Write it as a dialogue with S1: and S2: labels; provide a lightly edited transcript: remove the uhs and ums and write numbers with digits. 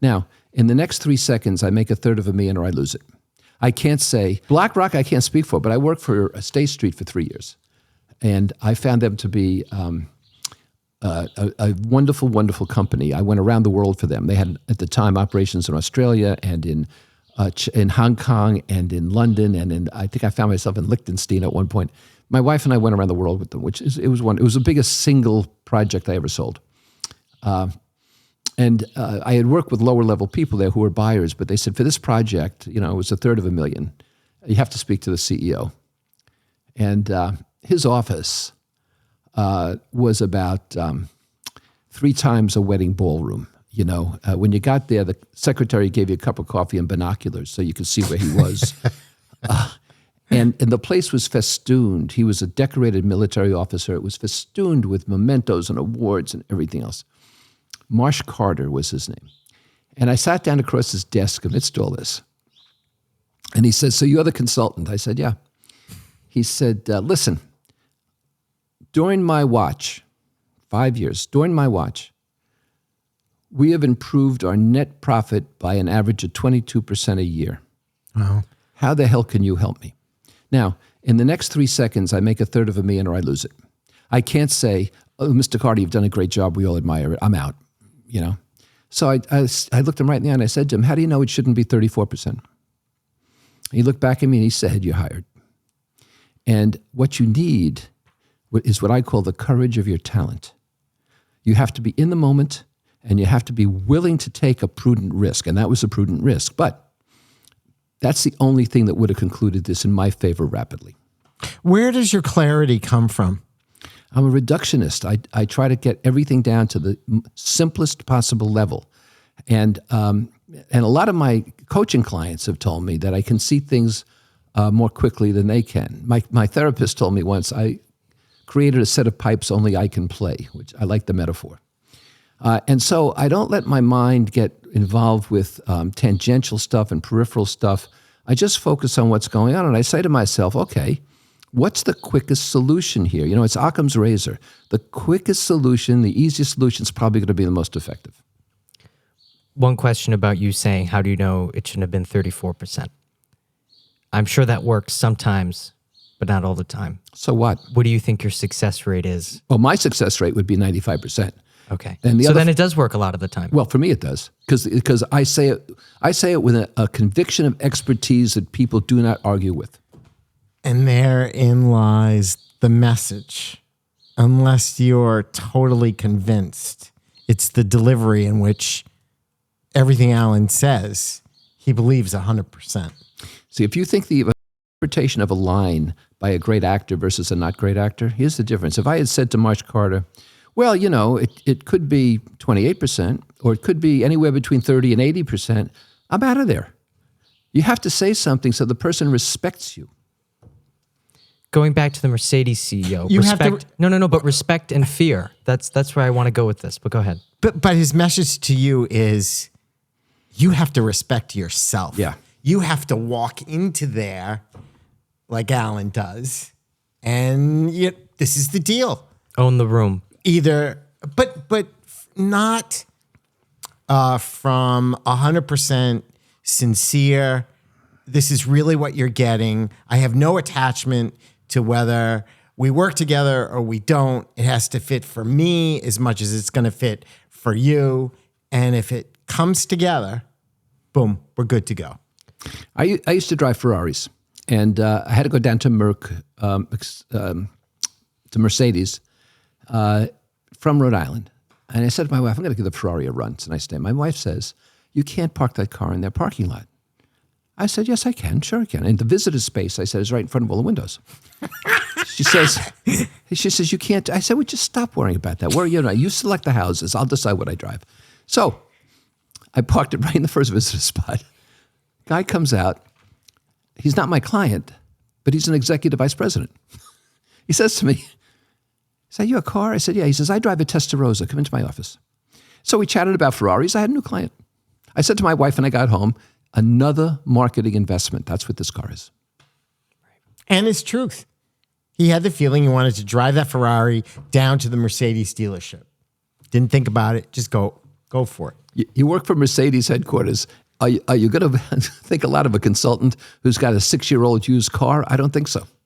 S1: Now, in the next 3 seconds, I make $1/3 or I lose it. I can't say, BlackRock I can't speak for, but I worked for State Street for 3 years. And I found them to be a wonderful, wonderful company. I went around the world for them. They had, at the time, operations in Australia and in Hong Kong and in London, and I think I found myself in Liechtenstein at one point. My wife and I went around the world with them, it was the biggest single project I ever sold. And I had worked with lower level people there who were buyers, but they said, for this project, it was $1/3. You have to speak to the CEO. And his office was about 3 times a wedding ballroom. When you got there, the secretary gave you a cup of coffee and binoculars so you could see where he was. And the place was festooned. He was a decorated military officer. It was festooned with mementos and awards and everything else. Marsh Carter was his name. And I sat down across his desk amidst all this. And he said, so you're the consultant? I said, yeah. He said, listen, during my watch, 5 years, during my watch, we have improved our net profit by an average of 22% a year.
S2: Wow.
S1: How the hell can you help me? Now, in the next 3 seconds, I make $1/3 or I lose it. I can't say, oh, Mr. Carter, you've done a great job. We all admire it. I'm out, So I looked him right in the eye and I said to him, how do you know it shouldn't be 34%? He looked back at me and he said, you're hired. And what you need is what I call the courage of your talent. You have to be in the moment and you have to be willing to take a prudent risk. And that was a prudent risk. But that's the only thing that would have concluded this in my favor rapidly.
S2: Where does your clarity come from?
S1: I'm a reductionist. I try to get everything down to the simplest possible level. And a lot of my coaching clients have told me that I can see things more quickly than they can. My therapist told me once, I created a set of pipes only I can play, which I like the metaphor. And so I don't let my mind get involved with tangential stuff and peripheral stuff. I just focus on what's going on. And I say to myself, okay, what's the quickest solution here? It's Occam's razor. The quickest solution, the easiest solution is probably going to be the most effective.
S3: One question about you saying, how do you know it shouldn't have been 34%? I'm sure that works sometimes, but not all the time.
S1: So what?
S3: What do you think your success rate is?
S1: Well, my success rate would be 95%.
S3: Okay.
S1: And
S3: then it does work a lot of the time.
S1: Well, for me it does, because I say it with a conviction of expertise that people do not argue with.
S2: And therein lies the message. Unless you're totally convinced, it's the delivery in which everything Alan says, he believes 100%.
S1: See, if you think the interpretation of a line by a great actor versus a not great actor, here's the difference. If I had said to Marsh Carter, well, it could be 28%, or it could be anywhere between 30 and 80%, I'm out of there. You have to say something so the person respects you.
S3: Going back to the Mercedes CEO, but respect and fear. That's where I want to go with this, but go ahead.
S2: But his message to you is, you have to respect yourself.
S1: Yeah.
S2: You have to walk into there like Alan does, and this is the deal.
S3: Own the room.
S2: But not from 100% sincere. This is really what you're getting. I have no attachment to whether we work together or we don't. It has to fit for me as much as it's going to fit for you. And if it comes together, boom, we're good to go.
S1: I used to drive Ferraris, and I had to go down to Mercedes from Rhode Island. And I said to my wife, I'm going to give the Ferrari a run tonight. My wife says, you can't park that car in their parking lot. I said, yes, I can. Sure, I can. And the visitor space, I said, is right in front of all the windows. She says, you can't. I said, well, just stop worrying about that. You select the houses. I'll decide what I drive. So I parked it right in the first visitor spot. Guy comes out. He's not my client, but he's an executive vice president. He says to me, is that your car? I said, yeah. He says, I drive a Testarossa. Come into my office. So we chatted about Ferraris. I had a new client. I said to my wife when I got home, another marketing investment. That's what this car is.
S2: And it's truth. He had the feeling he wanted to drive that Ferrari down to the Mercedes dealership. Didn't think about it. Just go for it.
S1: You work for Mercedes headquarters. Are you going to think a lot of a consultant who's got a 6-year-old used car? I don't think so.